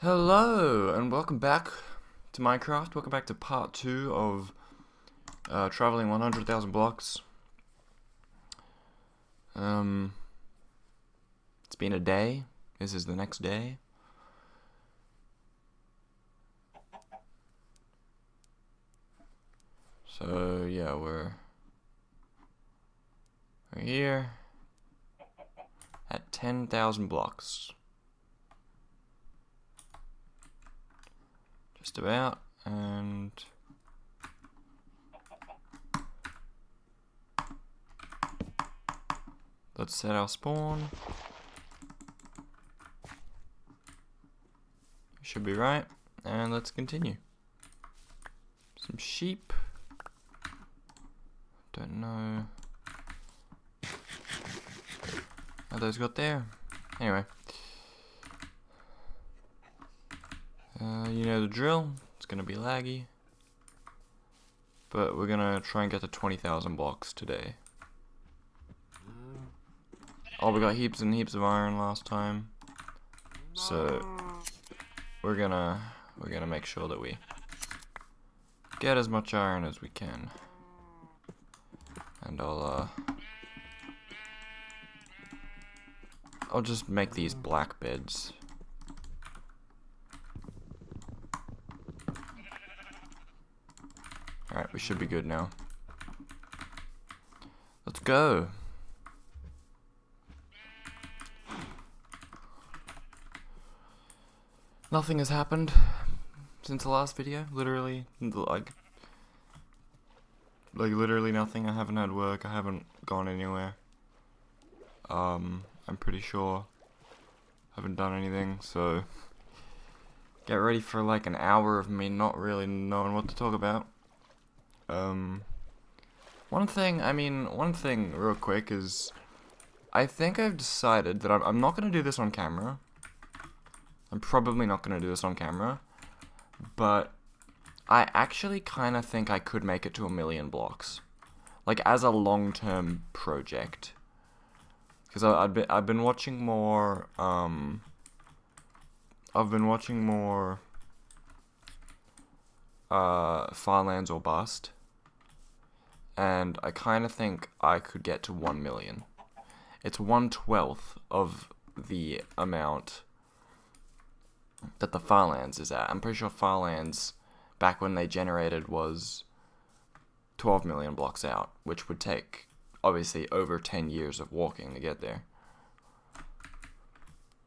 Hello, and welcome back to Minecraft. Welcome back to part 2 of traveling 100,000 blocks. It's been a day. This is the next day. So, yeah, we're here at 10,000 blocks. Just about, and let's set our spawn. Should be right, and let's continue. Some sheep. Don't know how those got there. Anyway. You know the drill. It's gonna be laggy. But we're gonna try and get to 20,000 blocks today. Oh, we got heaps and heaps of iron last time. So we're gonna make sure that we get as much iron as we can. And I'll just make these black beds. Alright, we should be good now. Let's go. Nothing has happened since the last video. Literally, like literally nothing. I haven't had work. I haven't gone anywhere. I'm pretty sure I haven't done anything, so get ready for like an hour of me not really knowing what to talk about. One thing real quick is I think I've decided that I'm not going to do this on camera. I'm probably not going to do this on camera, but I actually kind of think I could make it to 1,000,000 blocks, like as a long-term project. Because I've been watching more Firelands or Bust, and I kind of think I could get to 1,000,000. It's 1/12 of the amount that the Firelands is at. I'm pretty sure Firelands, back when they generated, was 12 million blocks out, which would take, obviously, over 10 years of walking to get there.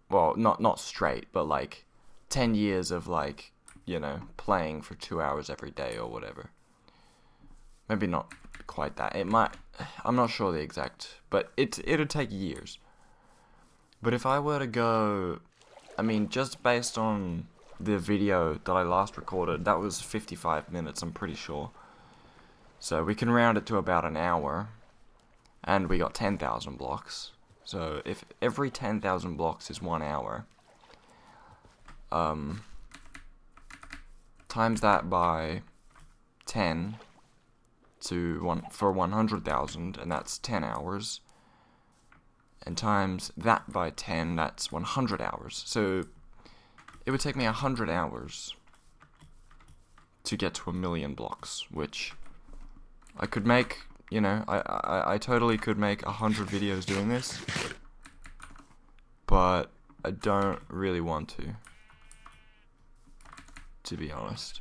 Well, not straight, but like 10 years of, like, you know, playing for 2 hours every day or whatever. Maybe not quite that. It might, I'm not sure the exact, but it'd take years. But if I were to go, I mean, just based on the video that I last recorded, that was 55 minutes, I'm pretty sure. So we can round it to about an hour, and we got 10,000 blocks. So if every 10,000 blocks is 1 hour, times that by 10 for 100,000, and that's 10 hours. And times that by 10, that's 100 hours. So it would take me 100 hours to get to 1,000,000 blocks, which I could make, you know, I totally could make 100 videos doing this, but I don't really want to be honest.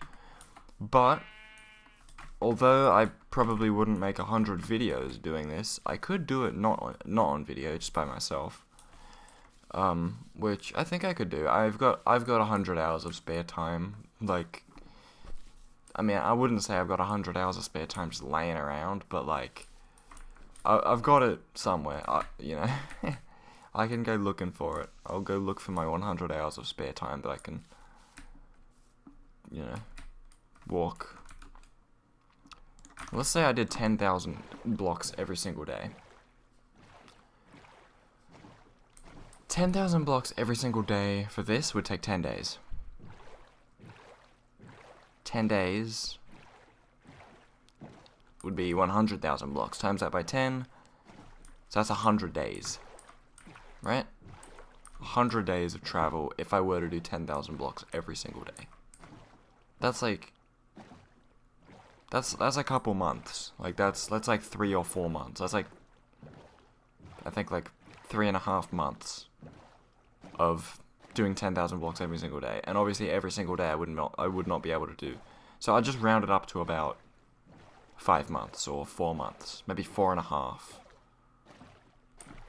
But although I probably wouldn't make 100 videos doing this, I could do it not on video, just by myself. Which I think I could do. I've got 100 hours of spare time. Like, I mean, I wouldn't say I've got 100 hours of spare time just laying around, but like, I've got it somewhere. You know, I can go looking for it. I'll go look for my 100 hours of spare time that I can, you know, walk. Let's say I did 10,000 blocks every single day. 10,000 blocks every single day for this would take 10 days. 10 days would be 100,000 blocks. Times that by 10, so that's 100 days. Right? 100 days of travel if I were to do 10,000 blocks every single day. That's like... That's a couple months. Like, that's like 3 or 4 months. That's like... I think like 3.5 months of doing 10,000 blocks every single day. And obviously every single day I would not be able to do. So I just round it up to about 5 months or 4 months. Maybe 4.5.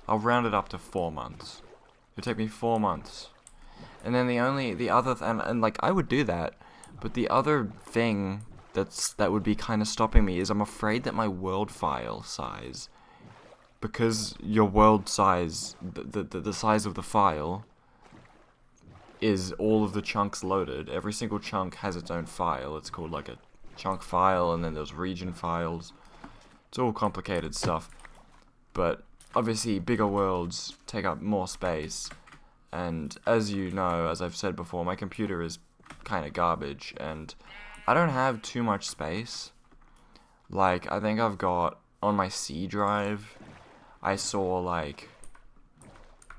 I'll round it up to 4 months. It'll take me 4 months. And then and like, I would do that, but the other thing that would be kind of stopping me is I'm afraid that my world file size, because your world size, the size of the file, is all of the chunks loaded. Every single chunk has its own file. It's called like a chunk file, and then there's region files. It's all complicated stuff. But obviously, bigger worlds take up more space. And as you know, as I've said before, my computer is kind of garbage, and I don't have too much space. Like, I think I've got, on my C drive, I saw like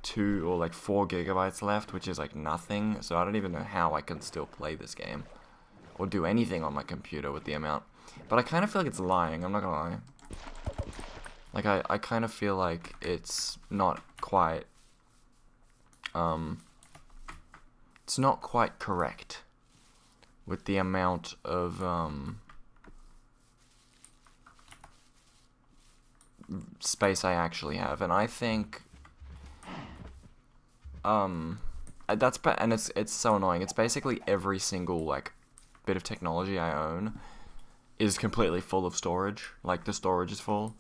2 or like 4 gigabytes left, which is like nothing. So I don't even know how I can still play this game or do anything on my computer with the amount. But I kind of feel like it's lying, I'm not gonna lie. Like, I kind of feel like it's not quite, it's not quite correct with the amount of, space I actually have. And I think, and it's so annoying. It's basically every single, like, bit of technology I own is completely full of storage. Like, the storage is full.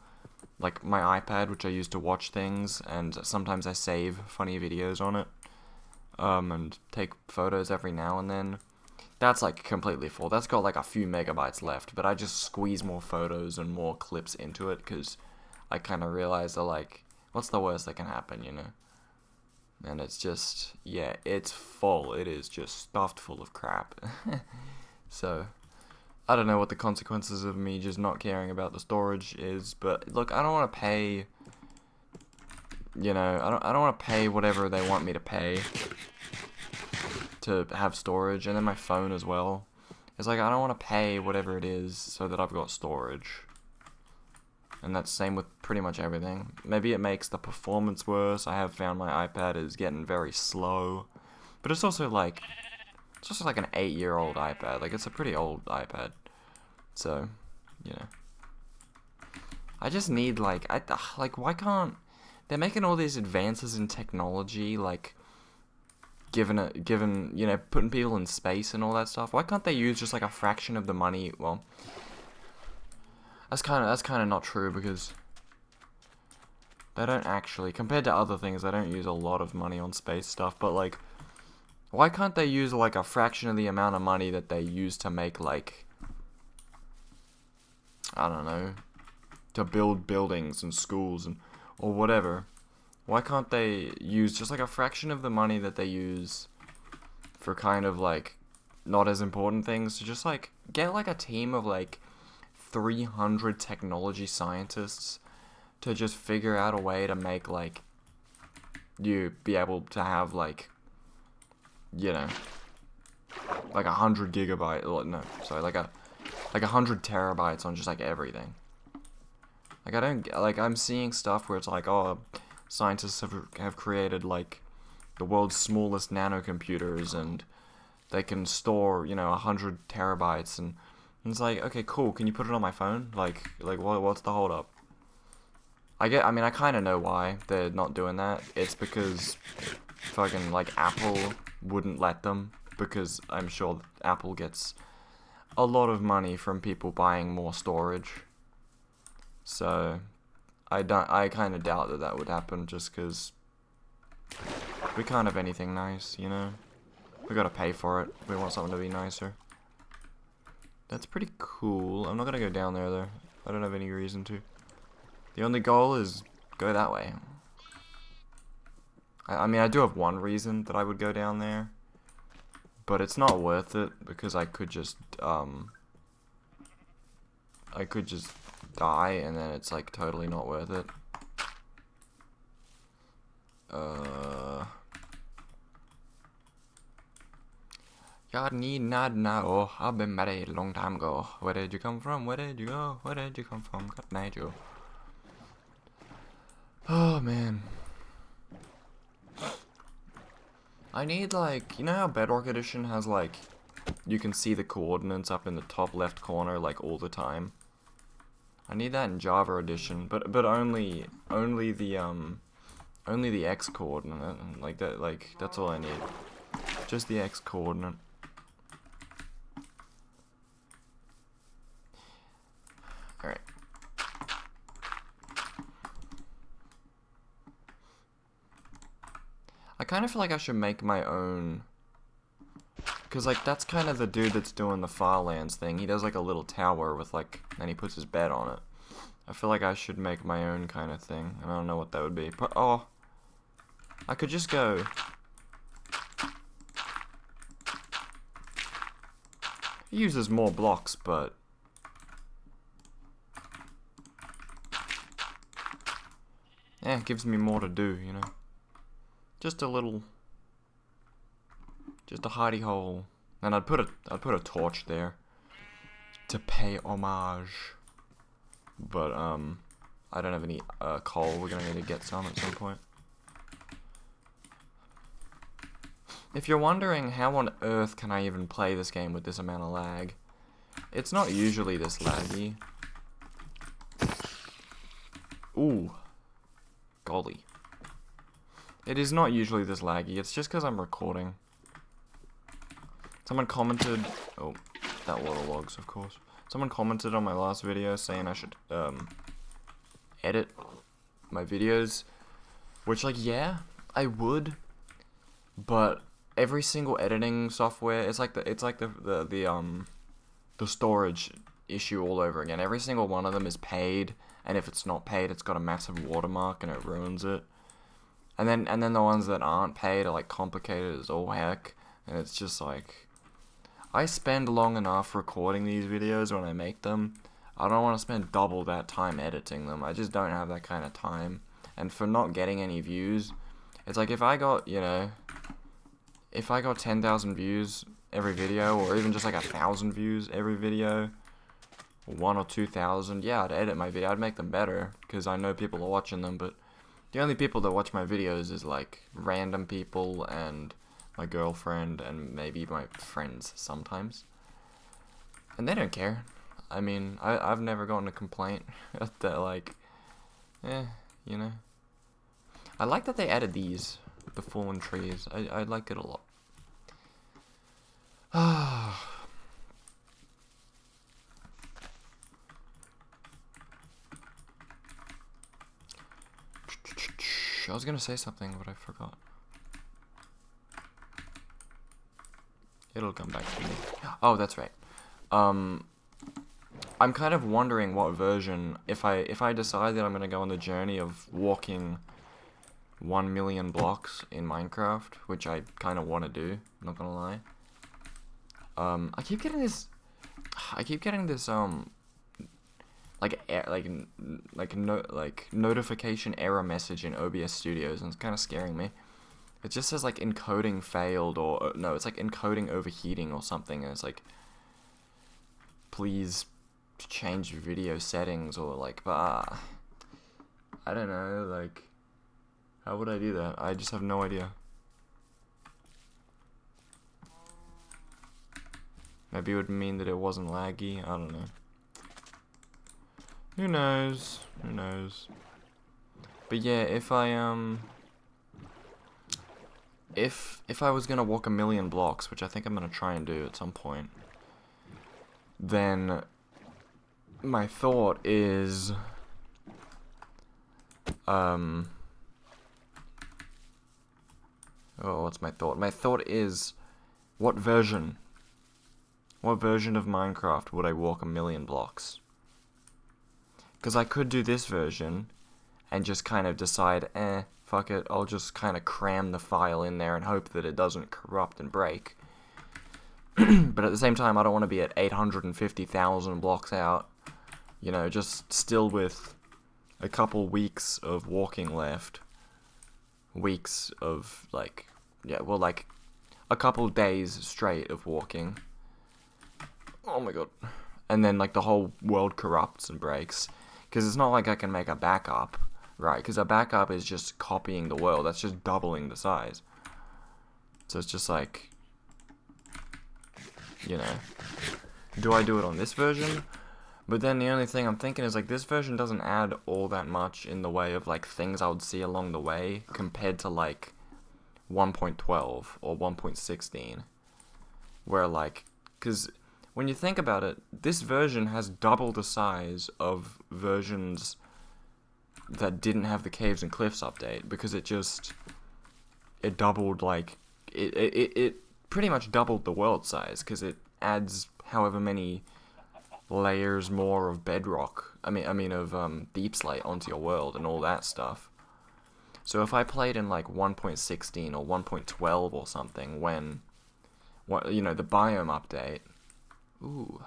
Like, my iPad, which I use to watch things, and sometimes I save funny videos on it, and take photos every now and then. That's, like, completely full. That's got, like, a few megabytes left, but I just squeeze more photos and more clips into it, because I kind of realize that, like, what's the worst that can happen, you know? And it's just, yeah, it's full. It is just stuffed full of crap. So, I don't know what the consequences of me just not caring about the storage is, but look, I don't want to pay, you know, I don't want to pay whatever they want me to pay to have storage, and then my phone as well. It's like, I don't want to pay whatever it is so that I've got storage. And that's the same with pretty much everything. Maybe it makes the performance worse. I have found my iPad is getting very slow, but it's also like an 8-year-old iPad. Like, it's a pretty old iPad. So, you know. I just need, like, why can't... They're making all these advances in technology, like, given, you know, putting people in space and all that stuff. Why can't they use just, like, a fraction of the money? Well, that's kind of not true, because they don't actually, compared to other things, they don't use a lot of money on space stuff, but, like, why can't they use, like, a fraction of the amount of money that they use to make, like, I don't know, to build buildings and schools and, or whatever? Why can't they use just, like, a fraction of the money that they use for kind of, like, not as important things to just, like, get, like, a team of, like, 300 technology scientists to just figure out a way to make, like, you be able to have, like, you know, like 100 gigabyte, no, sorry, like 100 terabytes on just, like, everything. Like, I'm seeing stuff where it's like, oh, scientists have created, like, the world's smallest nanocomputers, and they can store, you know, 100 terabytes, and it's like, okay, cool, can you put it on my phone? Like, what's the hold up? I mean, I kind of know why they're not doing that. It's because fucking, like, Apple wouldn't let them, because I'm sure Apple gets a lot of money from people buying more storage. So, I kind of doubt that would happen, just because we can't have anything nice, you know? We gotta pay for it. We want something to be nicer. That's pretty cool. I'm not gonna go down there, though. I don't have any reason to. The only goal is go that way. I mean, I do have one reason that I would go down there, but it's not worth it, because I could just die, and then it's, like, totally not worth it. God need not know. I've been married a long time ago. Where did you come from? Where did you go? Where did you come from? God night you. Oh man. I need like, you know how Bedrock Edition has like, you can see the coordinates up in the top left corner like all the time. I need that in Java Edition, but only the X coordinate, like that, like that's all I need. Just the X coordinate. All right. I kind of feel like I should make my own, cause like that's kind of the dude that's doing the Farlands thing. He does like a little tower with like, and he puts his bed on it. I feel like I should make my own kind of thing. I don't know what that would be, but oh, I could just go. He uses more blocks, but yeah, it gives me more to do, you know. Just a little, just a hidey hole, and I'd put a torch there to pay homage. But I don't have any coal. We're gonna need to get some at some point. If you're wondering how on earth can I even play this game with this amount of lag, it's not usually this laggy. Ooh, golly. It is not usually this laggy, it's just because I'm recording. Someone commented, oh, that water logs, of course. Someone commented on my last video saying I should, edit my videos. Which, like, yeah, I would. But every single editing software, it's like the storage issue all over again. Every single one of them is paid, and if it's not paid, it's got a massive watermark and it ruins it. And then the ones that aren't paid are like complicated as all heck, and it's just like, I spend long enough recording these videos when I make them. I don't want to spend double that time editing them. I just don't have that kind of time. And for not getting any views, it's like if I got, you know, if I got 10,000 views every video, or even just like 1,000 views every video, 1 or 2,000, yeah, I'd edit my video. I'd make them better because I know people are watching them, but the only people that watch my videos is like random people and my girlfriend and maybe my friends sometimes. And they don't care. I mean, I've never gotten a complaint that like, you know. I like that they added these, the fallen trees. I like it a lot. I was gonna say something, but I forgot. It'll come back to me. Oh, that's right. I'm kind of wondering what version, if I decide that I'm gonna go on the journey of walking 1 million blocks in Minecraft, which I kind of want to do, not gonna lie. I keep getting this notification error message in OBS Studios, and it's kind of scaring me. It just says like encoding failed, or no, it's like encoding overheating or something, and it's like, please change video settings, or like, I don't know, like, how would I do that? I just have no idea. Maybe it would mean that it wasn't laggy, I don't know. Who knows? Who knows? But yeah, if I if I was gonna walk 1 million blocks, which I think I'm gonna try and do at some point, then my thought is oh, what's my thought? My thought is, what version of Minecraft would I walk 1 million blocks? Because I could do this version and just kind of decide, fuck it, I'll just kind of cram the file in there and hope that it doesn't corrupt and break. But at the same time, I don't want to be at 850,000 blocks out, you know, just still with a couple weeks of walking left. Weeks of, like, yeah, well, like, a couple days straight of walking. Oh my god. And then, like, the whole world corrupts and breaks. Because it's not like I can make a backup, right? Because a backup is just copying the world. That's just doubling the size. So it's just like, you know, do I do it on this version? But then the only thing I'm thinking is, like, this version doesn't add all that much in the way of, like, things I would see along the way compared to, like, 1.12 or 1.16. Where, like, because when you think about it, this version has double the size of versions that didn't have the Caves and Cliffs update, because it doubled, like, it pretty much doubled the world size, because it adds however many layers more of bedrock, I mean of deep slate onto your world and all that stuff. So if I played in, like, 1.16 or 1.12 or something when, you know, the biome update, ooh,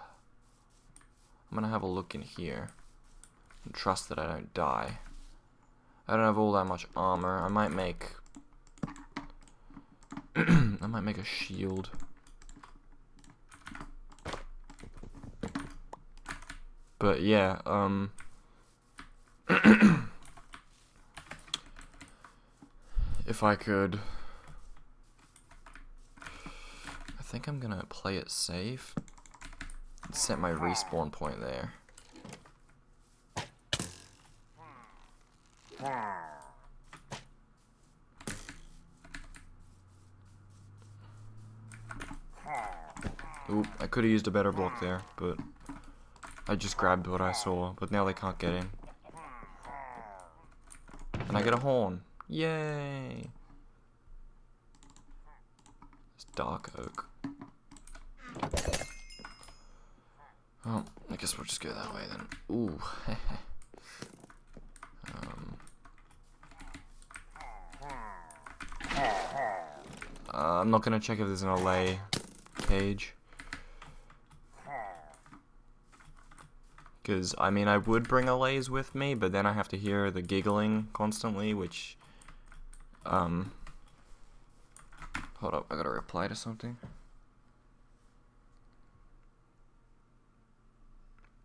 I'm gonna have a look in here and trust that I don't die. I don't have all that much armor. I might make I might make a shield. But yeah, if I could, I think I'm gonna play it safe and set my respawn point there. Oop, I could have used a better block there, but I just grabbed what I saw, but now they can't get in. And I get a horn. Yay! It's dark oak. Oh, I guess we'll just go that way then. Ooh. I'm not gonna check if there's an allay cage. Because, I mean, I would bring allays with me, but then I have to hear the giggling constantly, which, hold up, I gotta reply to something.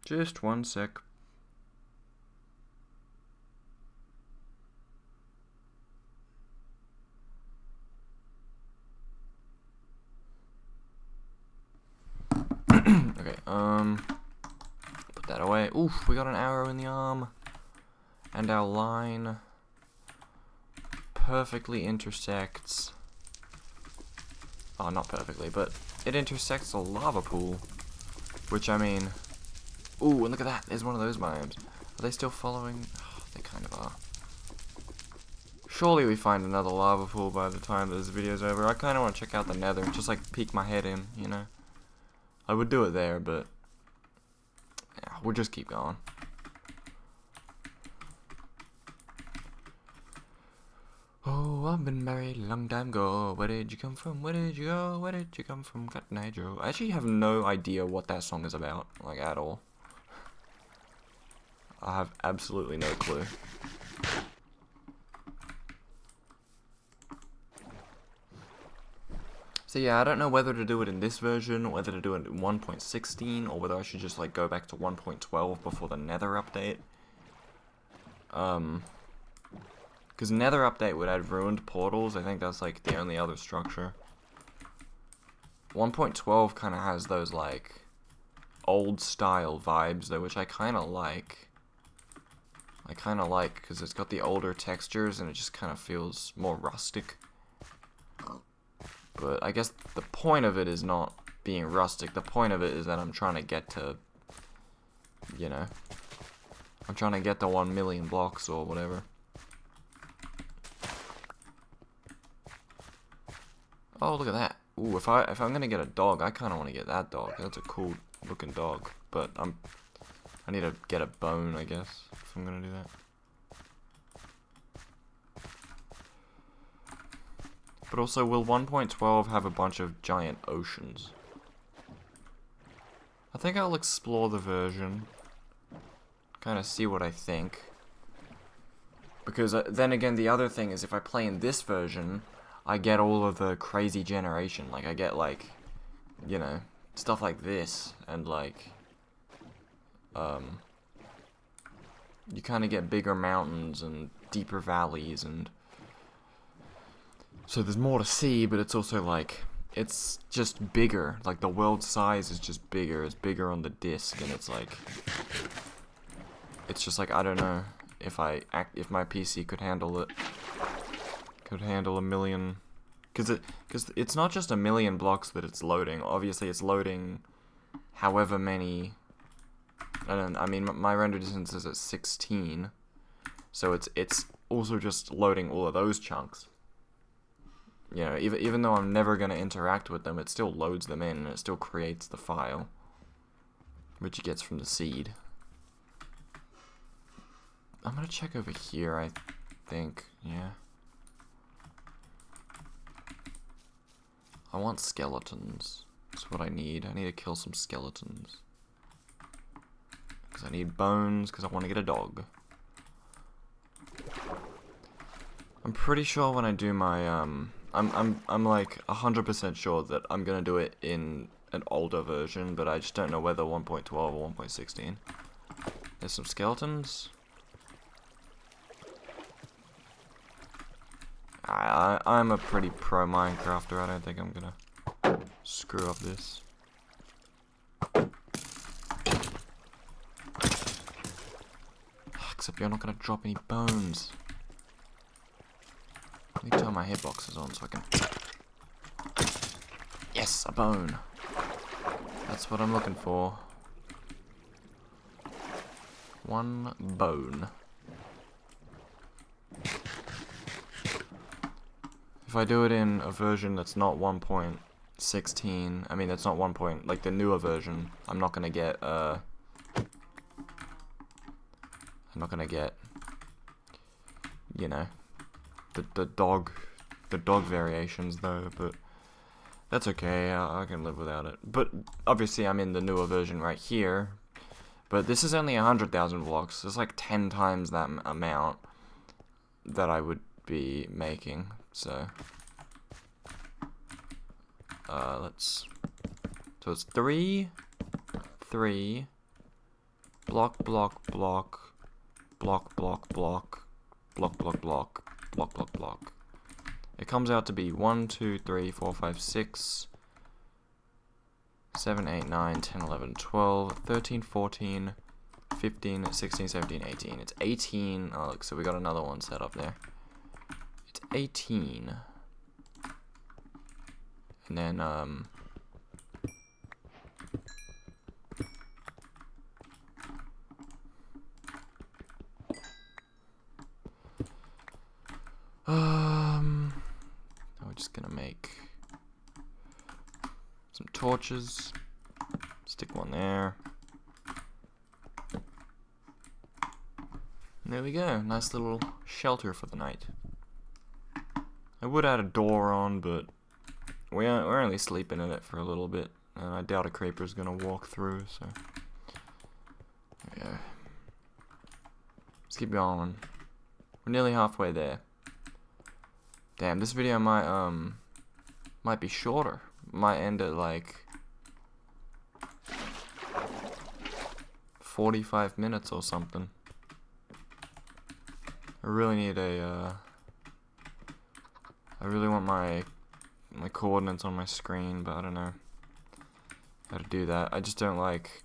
Just one sec. Okay, put that away. Oof, we got an arrow in the arm. And our line perfectly intersects. Oh, not perfectly, but it intersects a lava pool. Which, I mean, ooh, and look at that, there's one of those biomes. Are they still following? Oh, they kind of are. Surely we find another lava pool by the time this video's over. I kind of want to check out the nether, just like peek my head in, you know? I would do it there, but yeah, we'll just keep going. Oh, I've been married a long time ago. Where did you come from? Where did you go? Where did you come from? Cotton Eye Joe. I actually have no idea what that song is about, like, at all. I have absolutely no clue. So yeah, I don't know whether to do it in this version, whether to do it in 1.16, or whether I should just, like, go back to 1.12 before the Nether update. Because Nether update would add ruined portals. I think that's, like, the only other structure. 1.12 kind of has those, like, old style vibes, though, which I kind of like. I kind of like, because it's got the older textures, and it just kind of feels more rustic. But I guess the point of it is not being rustic. The point of it is that I'm trying to get to, you know, I'm trying to get to 1 million blocks or whatever. Oh, look at that. Ooh, if I'm gonna get a dog, I kind of want to get that dog. That's a cool looking dog. But I need to get a bone, I guess, if I'm gonna do that. But also, will 1.12 have a bunch of giant oceans? I think I'll explore the version. Kind of see what I think. Because then again, the other thing is if I play in this version, I get all of the crazy generation. Like, I get, like, you know, stuff like this, and, like, you kind of get bigger mountains and deeper valleys, and so there's more to see, but it's also, like, it's just bigger. Like, the world size is just bigger. It's bigger on the disc, and it's, like, it's just, like, I don't know if if my PC could handle it. Could handle a million, because it's not just a million blocks that it's loading. Obviously, it's loading however many. I mean, my render distance is at 16, so it's also just loading all of those chunks. You know, even though I'm never gonna interact with them, it still loads them in, and it still creates the file, which it gets from the seed. I'm gonna check over here. I think, yeah. I want skeletons. That's what I need. I need to kill some skeletons. Because I need bones, because I want to get a dog. I'm pretty sure when I do my, I'm like 100% sure that I'm gonna do it in an older version, but I just don't know whether 1.12 or 1.16. There's some skeletons. I'm a pretty pro Minecrafter. I don't think I'm gonna screw up this. Except you're not gonna drop any bones. Let me turn my hitboxes on so I can... Yes, a bone. That's what I'm looking for. One bone. If I do it in a version that's not 1.16, I mean that's not 1. Like the newer version, I'm not gonna get you know, the dog variations though, but that's okay. I can live without it. But obviously I'm in the newer version right here. But this is only 100,000 blocks. It's like 10 times that amount that I would be making. So so it's 3 block block block block block block block block block block block block. It comes out to be 1 2 3 4 5 6 7 8 9 10 11 12 13 14 15 16 17 18. It's 18. Oh look, so we got another one set up there. It's 18. And then we're just gonna make some torches. Stick one there. And there we go. Nice little shelter for the night. I would add a door on, but we're only sleeping in it for a little bit, and I doubt a creeper's gonna walk through, so yeah. Let's keep going. We're nearly halfway there. Damn, this video might be shorter. Might end at like 45 minutes or something. I really need a I really want my coordinates on my screen, but I don't know how to do that. I just don't like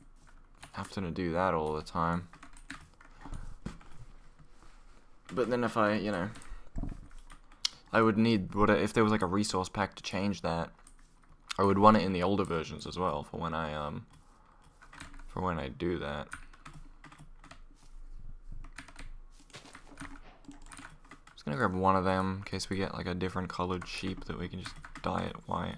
having to do that all the time. But then if I, you know, I would need, if there was like a resource pack to change that, I would want it in the older versions as well for when I do that. Just gonna grab one of them in case we get like a different colored sheep that we can just dye it white.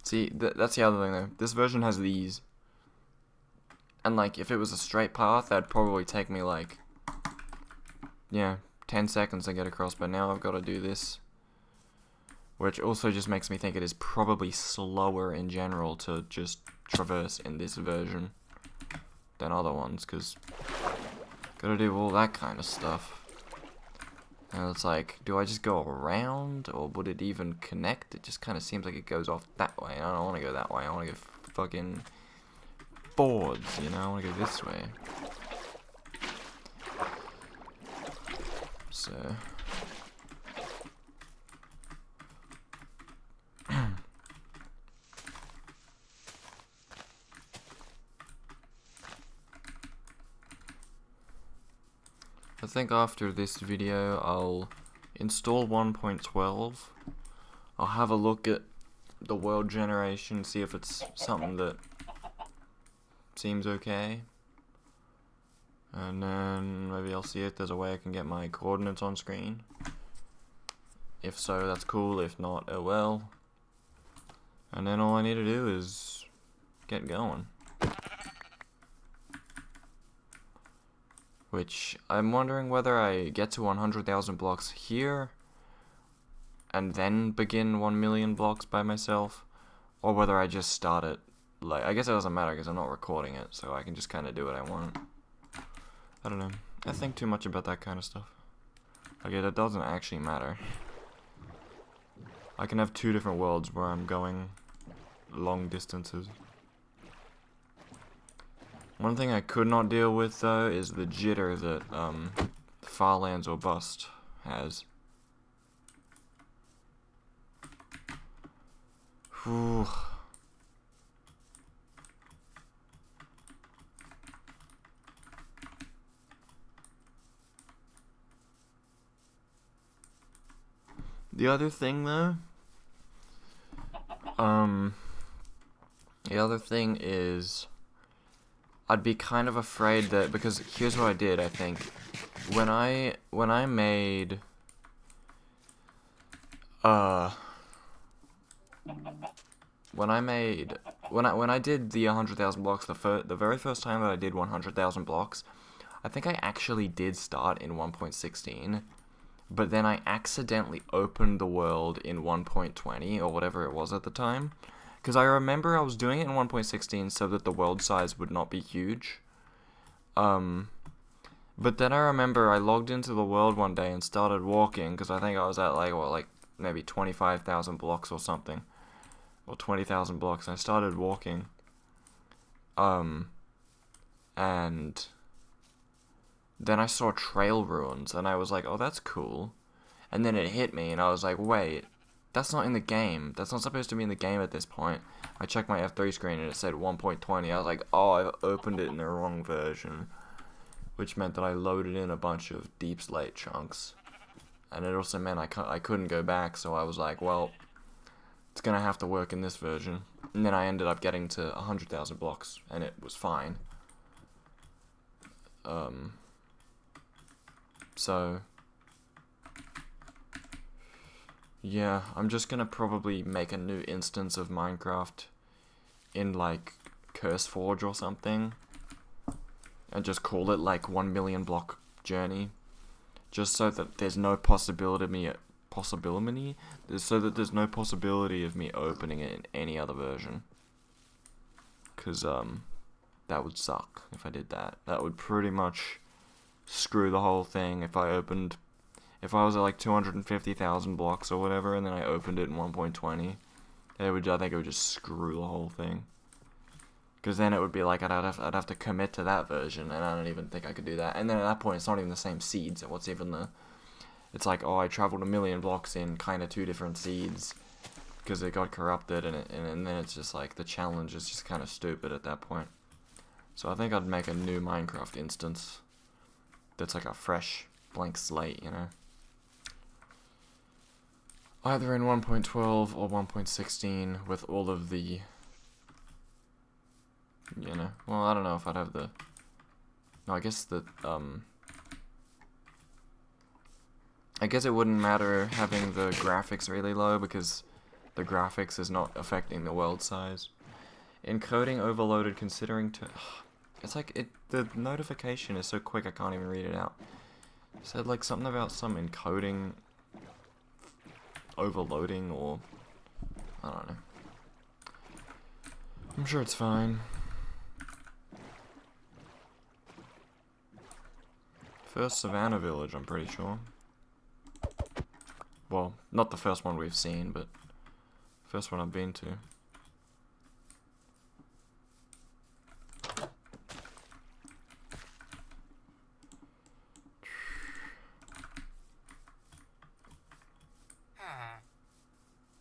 See, that's the other thing though. This version has these. And like, if it was a straight path, that'd probably take me like, yeah, 10 seconds to get across. But now I've got to do this. Which also just makes me think it is probably slower in general to just traverse in this version. than other ones, because gotta do all that kind of stuff. And it's like, do I just go around, or would it even connect? It just kind of seems like it goes off that way. I don't want to go that way. I want to go fucking forwards, you know? I want to go this way. So... I think after this video I'll install 1.12. I'll have a look at the world generation, see if it's something that seems okay. And then maybe I'll see if there's a way I can get my coordinates on screen. If so, that's cool. If not, oh well. And then all I need to do is get going. Which, I'm wondering whether I get to 100,000 blocks here and then begin 1 million blocks by myself, or whether I just start it, like, I guess it doesn't matter because I'm not recording it, so I can just kind of do what I want. I don't know. I think too much about that kind of stuff. Okay, that doesn't actually matter. I can have 2 different worlds where I'm going long distances. One thing I could not deal with, though, is the jitter that, Farlands or Bust has. Whew. The other thing, though, the other thing is, I'd be kind of afraid that, because here's what I did, I think. When I made, when I did the 100,000 blocks, the very first time that I did 100,000 blocks, I think I actually did start in 1.16, but then I accidentally opened the world in 1.20, or whatever it was at the time. Because I remember I was doing it in 1.16 so that the world size would not be huge. But then I remember I logged into the world one day and started walking, because I think I was at like maybe 25,000 blocks or something. Or 20,000 blocks, and I started walking. And then I saw trail ruins, and I was like, oh, that's cool. And then it hit me, and I was like, wait, that's not in the game. That's not supposed to be in the game at this point. I checked my F3 screen, and it said 1.20. I was like, oh, I've opened it in the wrong version. Which meant that I loaded in a bunch of Deep Slate chunks. And it also meant I couldn't go back, so I was like, well, it's gonna have to work in this version. And then I ended up getting to 100,000 blocks, and it was fine. So, yeah, I'm just gonna probably make a new instance of Minecraft in, like, CurseForge or something, and just call it, like, 1 million block journey, just so that there's no possibility of me opening it in any other version, because, that would suck if I did that. That would pretty much screw the whole thing. If I was at like 250,000 blocks or whatever, and then I opened it in 1.20, I think it would just screw the whole thing. Because then it would be like I'd have to commit to that version, and I don't even think I could do that. And then at that point, it's not even the same seeds. It's like, oh, I traveled 1 million blocks in kind of 2 different seeds because it got corrupted, and then it's just like the challenge is just kind of stupid at that point. So I think I'd make a new Minecraft instance that's like a fresh blank slate, you know? Either in 1.12 or 1.16 with all of the, you know, well, I don't know if I'd have the, no, I guess I guess it wouldn't matter having the graphics really low because the graphics is not affecting the world size. Encoding overloaded considering to, it's like, the notification is so quick I can't even read it out. It said like something about some encoding overloading, or I don't know. I'm sure it's fine. First Savannah village, I'm pretty sure. Well, not the first one we've seen, but first one I've been to.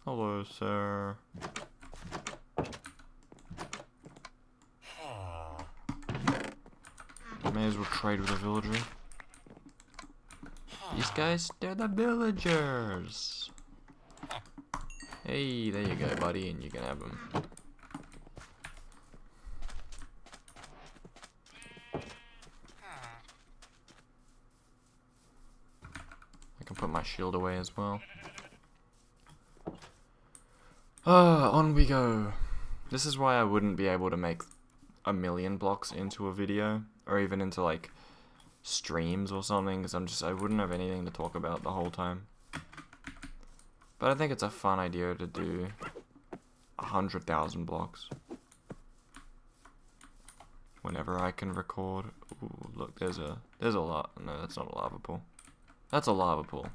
Hello, sir. May as well trade with a villager. These guys, they're the villagers. Hey, there you go, buddy, and you can have them. I can put my shield away as well. On we go. This is why I wouldn't be able to make 1,000,000 blocks into a video, or even into like streams or something, because I wouldn't have anything to talk about the whole time. But I think it's a fun idea to do 100,000 blocks whenever I can record. Ooh, look, there's a lot. No, that's not a lava pool. That's a lava pool.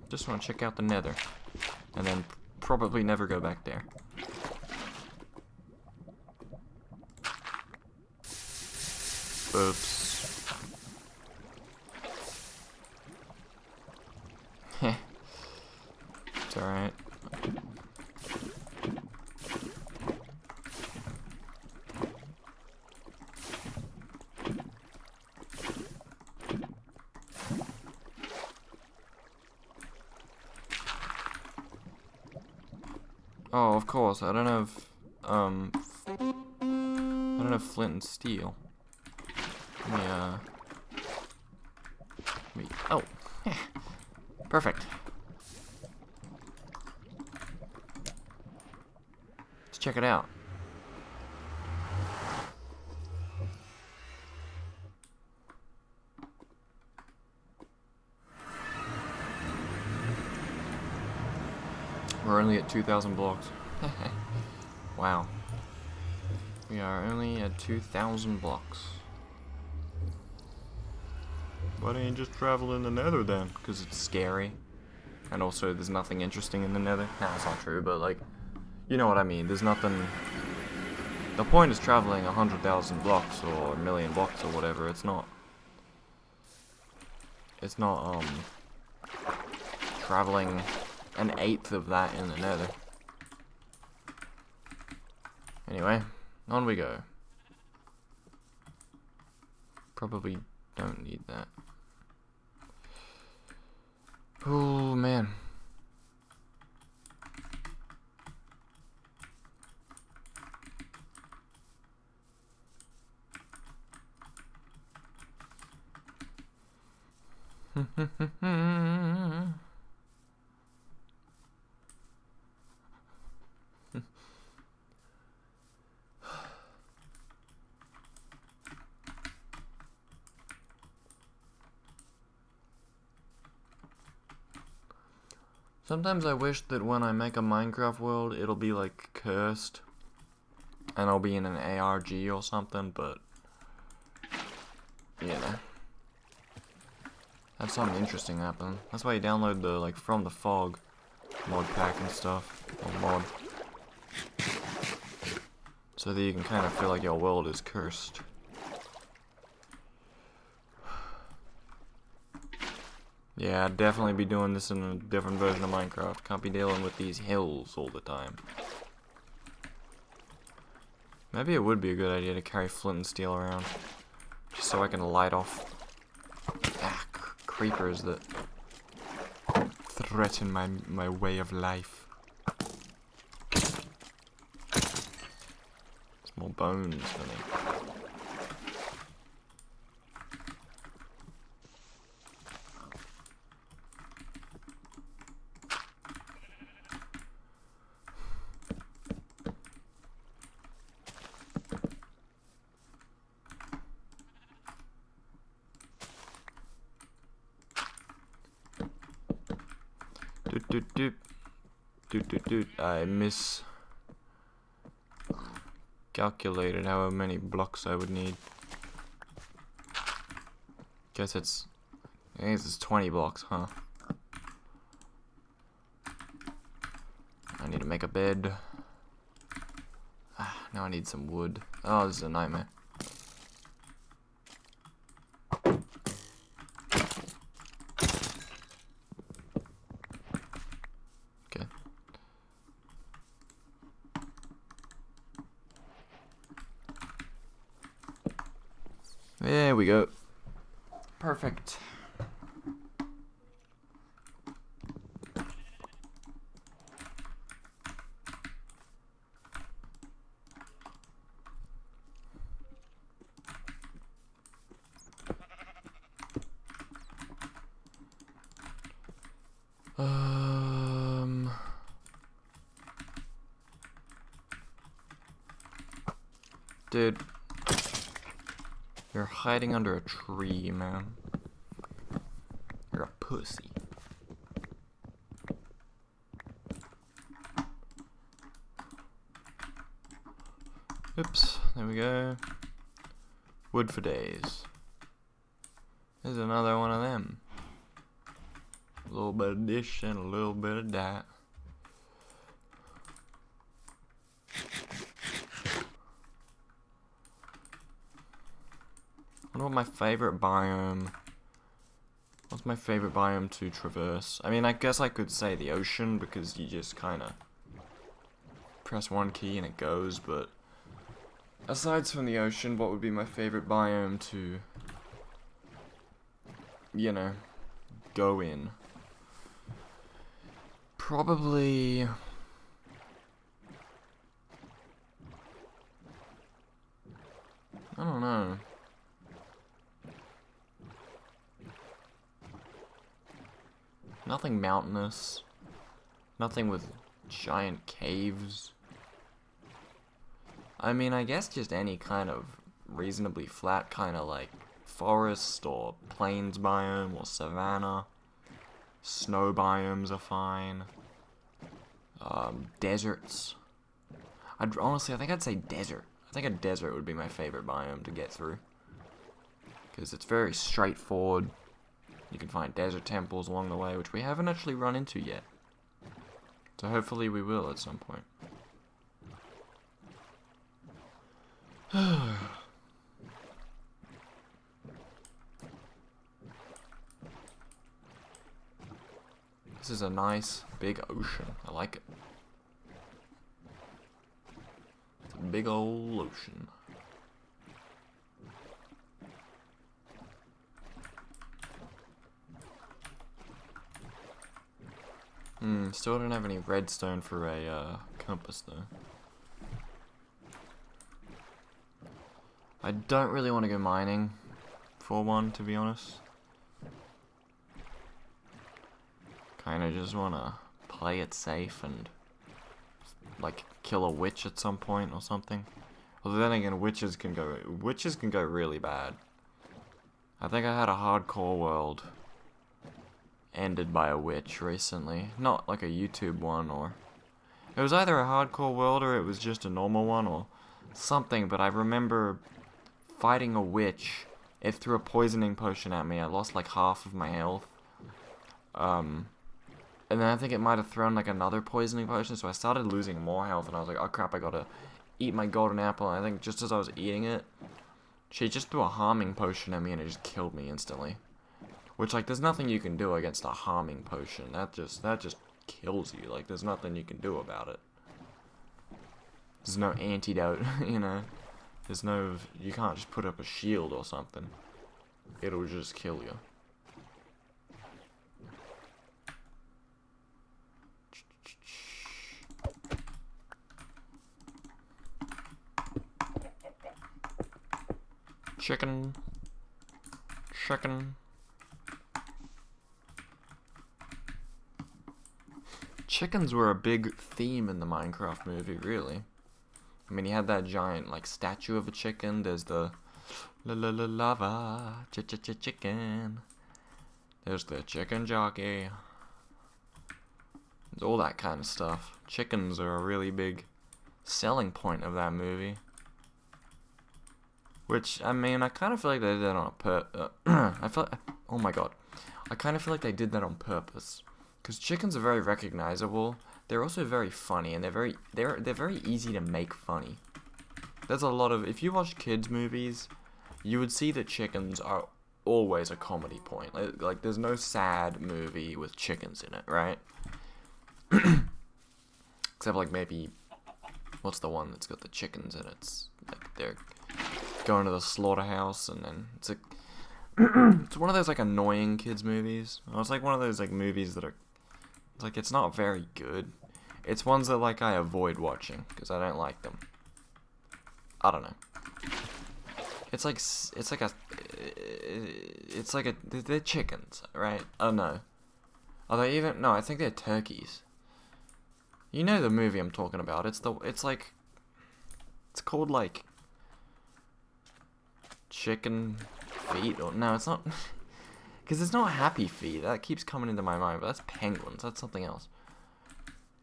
Just want to check out the nether, and then probably never go back there. Oops. Heh. It's alright. Oh, of course, I don't have flint and steel. Oh, yeah. Perfect. Let's check it out. We're only at 2,000 blocks. Wow. We are only at 2,000 blocks. Why don't you just travel in the nether then? Because it's scary. And also there's nothing interesting in the nether. Nah, it's not true, but like, you know what I mean. There's nothing... The point is traveling 100,000 blocks or 1,000,000 blocks or whatever. It's not traveling 1/8 of that in the nether. Anyway, on we go. Probably don't need that. Oh man. Sometimes I wish that when I make a Minecraft world, it'll be like cursed, and I'll be in an ARG or something, but, you know, have something interesting happen. That's why you download the, like, From the Fog mod pack and stuff, or mod, so that you can kind of feel like your world is cursed. Yeah, I'd definitely be doing this in a different version of Minecraft. Can't be dealing with these hills all the time. Maybe it would be a good idea to carry flint and steel around. Just so I can light off creepers that threaten my way of life. It's more bones for me. Doot doot. Doot doot doot. I miscalculated how many blocks I would need. I guess it's 20 blocks, huh? I need to make a bed. Now I need some wood. Oh, this is a nightmare. Okay. There we go. Perfect. Dude, you're hiding under a tree, man. You're a pussy. Oops, there we go. Wood for days. There's another one of them. A little bit of this and a little bit of that. I wonder what my favorite biome. What's my favorite biome to traverse? I mean, I guess I could say the ocean because you just kind of press one key and it goes, but aside from the ocean, what would be my favorite biome to, you know, go in? Probably I don't know. Nothing mountainous. Nothing with giant caves. I mean, I guess just any kind of reasonably flat kind of like forest or plains biome or savanna. Snow biomes are fine. Deserts. Honestly, I think I'd say desert. I think a desert would be my favorite biome to get through. Because it's very straightforward. You can find desert temples along the way, which we haven't actually run into yet. So hopefully we will at some point. This is a nice big ocean. I like it. It's a big old ocean. Still don't have any redstone for a compass though. I don't really want to go mining for one, to be honest. Kinda just want to play it safe and like kill a witch at some point or something. Although then again, witches can go really bad. I think I had a hardcore world ended by a witch recently. Not like a YouTube one, or it was either a hardcore world or it was just a normal one or something, but I remember fighting a witch. It threw a poisoning potion at me. I lost like half of my health. And then I think it might have thrown like another poisoning potion, so I started losing more health and I was like, oh crap, I gotta eat my golden apple. And I think just as I was eating it, she just threw a harming potion at me and it just killed me instantly. Which, like, there's nothing you can do against a harming potion. That just kills you. Like, there's nothing you can do about it. There's no antidote, you know. There's no, you can't just put up a shield or something. It'll just kill you. Chicken. Chicken. Chickens were a big theme in the Minecraft movie, really. I mean, you had that giant, like, statue of a chicken. There's the lava chicken. There's the chicken jockey. all that kind of stuff. Chickens are a really big selling point of that movie. Which, I mean, I kind of feel like they did that on oh my god. I kind of feel like they did that on purpose. Because chickens are very recognizable. They're also very funny, and they're very easy to make funny. There's a lot of, if you watch kids movies, you would see that chickens are always a comedy point. Like there's no sad movie with chickens in it, right? Except like maybe, what's the one that's got the chickens in it? It's like they're going to the slaughterhouse, and then it's it's one of those like annoying kids movies. It's like one of those like movies that are like, it's not very good. It's ones that like I avoid watching because I don't like them. I don't know. It's like they're chickens, right? Oh no. Are they even? No, I think they're turkeys. You know the movie I'm talking about. It's called like Chicken Feet, or no, it's not. Because it's not Happy Feet. That keeps coming into my mind, but that's penguins. That's something else.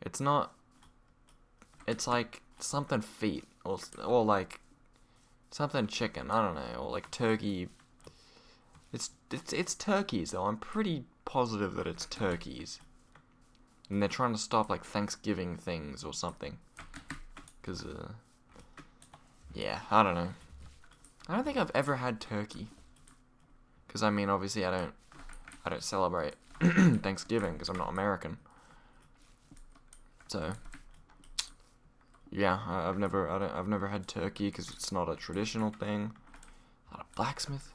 It's not. It's like something feet, or like something chicken. I don't know, or like turkey. It's turkeys though. I'm pretty positive that it's turkeys, and they're trying to stop like Thanksgiving things or something. Cause yeah, I don't know. I don't think I've ever had turkey. Cause I mean, obviously, I don't celebrate Thanksgiving because I'm not American. So yeah, I've never had turkey because it's not a traditional thing. Not a blacksmith.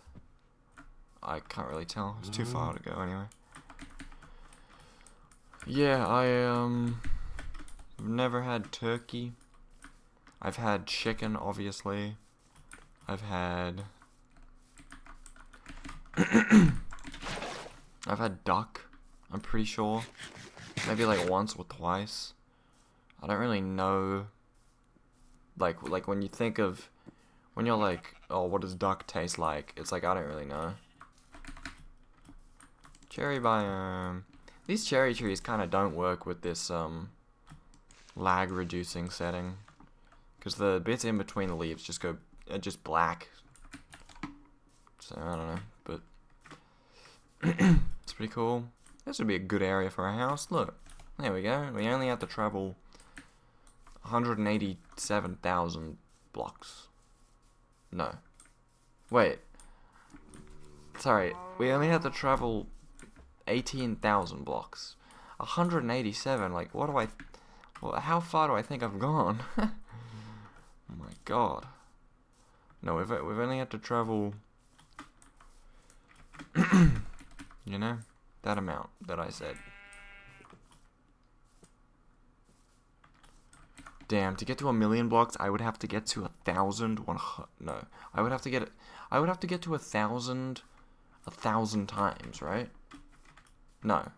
I can't really tell. It's too far to go anyway. Yeah, I've never had turkey. I've had chicken, obviously. I've had I've had duck, I'm pretty sure. Maybe like once or twice. I don't really know. Like when you think of, when you're like, oh, what does duck taste like? It's like, I don't really know. Cherry biome. These cherry trees kind of don't work with this lag reducing setting, because the bits in between the leaves just go just black. So I don't know, but it's pretty cool. This would be a good area for a house. Look, there we go. We only have to travel 187,000 blocks. No. Wait. Sorry, we only have to travel 18,000 blocks. 187, like, what do I... Well, how far do I think I've gone? Oh my god. No, we've only had to travel... you know? That amount that I said. Damn, to get to 1,000,000 blocks, I would have to get to 1,000. No, I would have to get it. I would have to get to 1,000 times, right? No.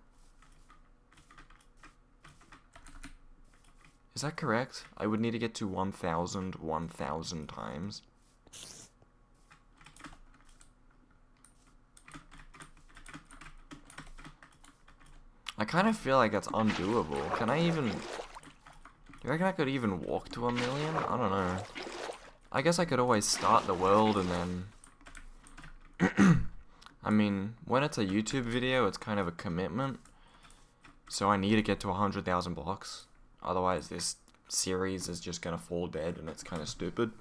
Is that correct? I would need to get to 1,000 times. I kind of feel like that's undoable. Can I even... Do you reckon I could even walk to 1,000,000? I don't know. I guess I could always start the world and then... I mean, when it's a YouTube video, it's kind of a commitment. So I need to get to 100,000 blocks. Otherwise, this series is just gonna fall dead and it's kind of stupid.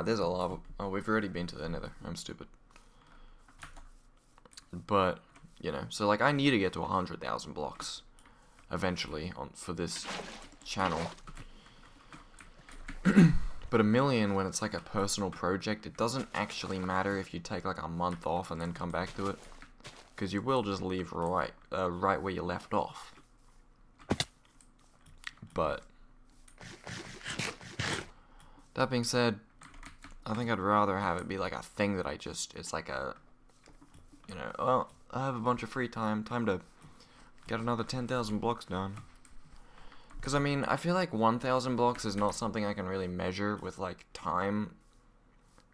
There's a lava. Oh, we've already been to the Nether. I'm stupid. But, you know, so like I need to get to 100,000 blocks eventually for this channel. But 1,000,000, when it's like a personal project, it doesn't actually matter if you take like a month off and then come back to it, because you will just leave right where you left off. But that being said, I think I'd rather have it be like a thing that it's like a, you know, well, I have a bunch of free time to get another 10,000 blocks done. Because, I mean, I feel like 1,000 blocks is not something I can really measure with, like, time.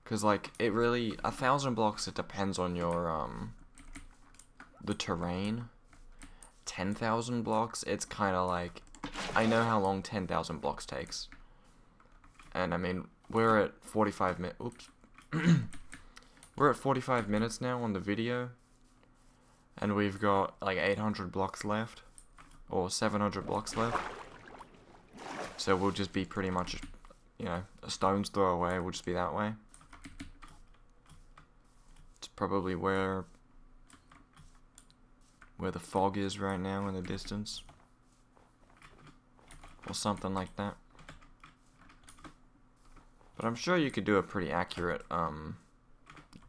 Because, like, it really... 1,000 blocks, it depends on your, the terrain. 10,000 blocks, it's kind of like... I know how long 10,000 blocks takes. And, I mean, we're at 45 minutes... Oops. We're at 45 minutes now on the video. And we've got, like, 800 blocks left. Or 700 blocks left. So we'll just be pretty much, you know, a stone's throw away. We'll just be that way. It's probably where the fog is right now in the distance. Or something like that. But I'm sure you could do a pretty accurate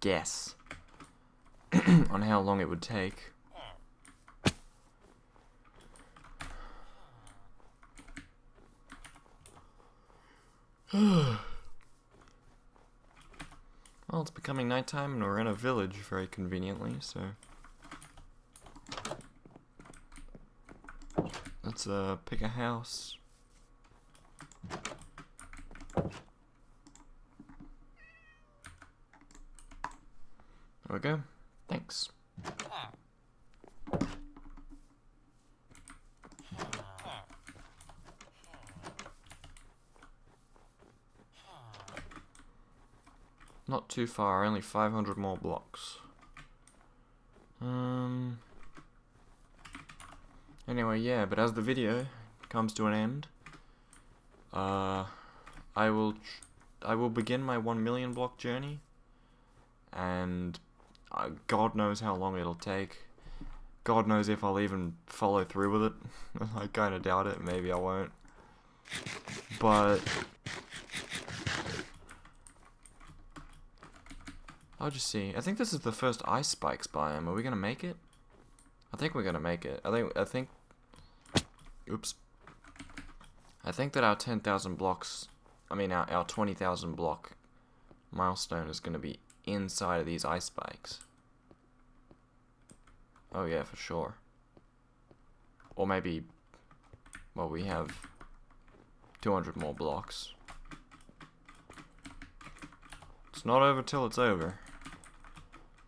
guess on how long it would take. Well, it's becoming nighttime and we're in a village very conveniently, so let's pick a house. There we go. Thanks. Not too far, only 500 more blocks. Anyway, yeah, but as the video comes to an end, I will begin my 1 million block journey, and God knows how long it'll take. God knows if I'll even follow through with it. I kind of doubt it. Maybe I won't. But I'll just see. I think this is the first ice spikes biome. Are we gonna make it? I think we're gonna make it. I think. Oops. I think that our 10,000 blocks. I mean, our 20,000 block milestone is gonna be inside of these ice spikes. Oh yeah, for sure. Or maybe, well, we have 200 more blocks. It's not over till it's over.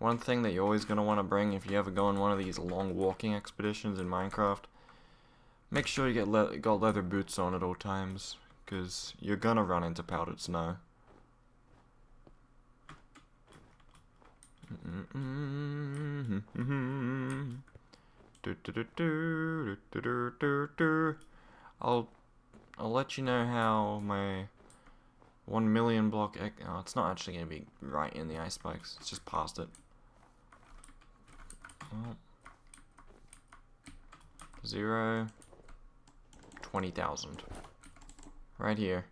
One thing that you're always going to want to bring if you ever go on one of these long walking expeditions in Minecraft, make sure you got leather boots on at all times, because you're going to run into powdered snow. I'll let you know how my 1 million block. Oh, it's not actually gonna be right in the ice spikes. It's just past it. Oh. 0. 20,000. Right here.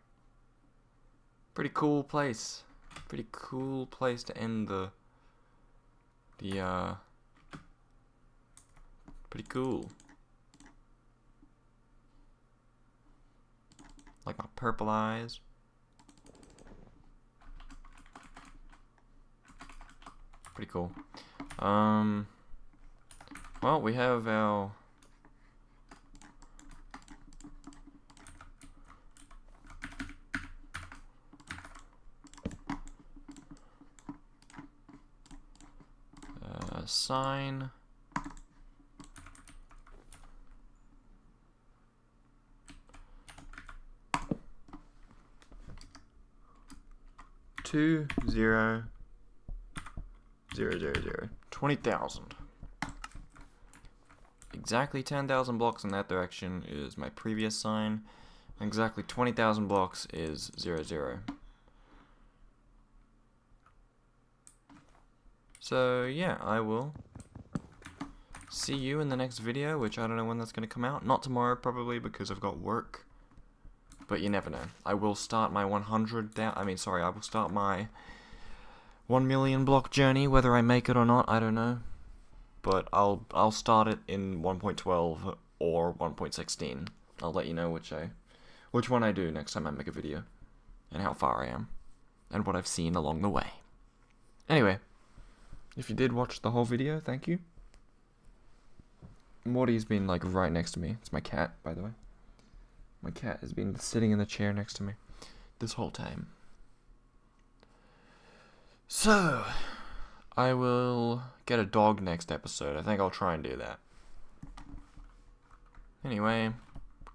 Pretty cool place. Pretty cool place to end the pretty cool. Like my purple eyes. Pretty cool. Well, we have our sign. Two, 0, 0, 0, 0. 20,000. Exactly 10,000 blocks in that direction is my previous sign. Exactly 20,000 blocks is 0, 0. So yeah, I will see you in the next video, which I don't know when that's going to come out. Not tomorrow, probably, because I've got work. But you never know. I will start my I will start my 1 million block journey, whether I make it or not, I don't know. But I'll start it in 1.12 or 1.16. I'll let you know which one I do next time I make a video, and how far I am, and what I've seen along the way. Anyway, if you did watch the whole video, thank you. Morty's been like right next to me. It's my cat, by the way. My cat has been sitting in the chair next to me this whole time. So, I will get a dog next episode. I think I'll try and do that. Anyway,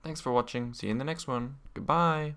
thanks for watching. See you in the next one. Goodbye.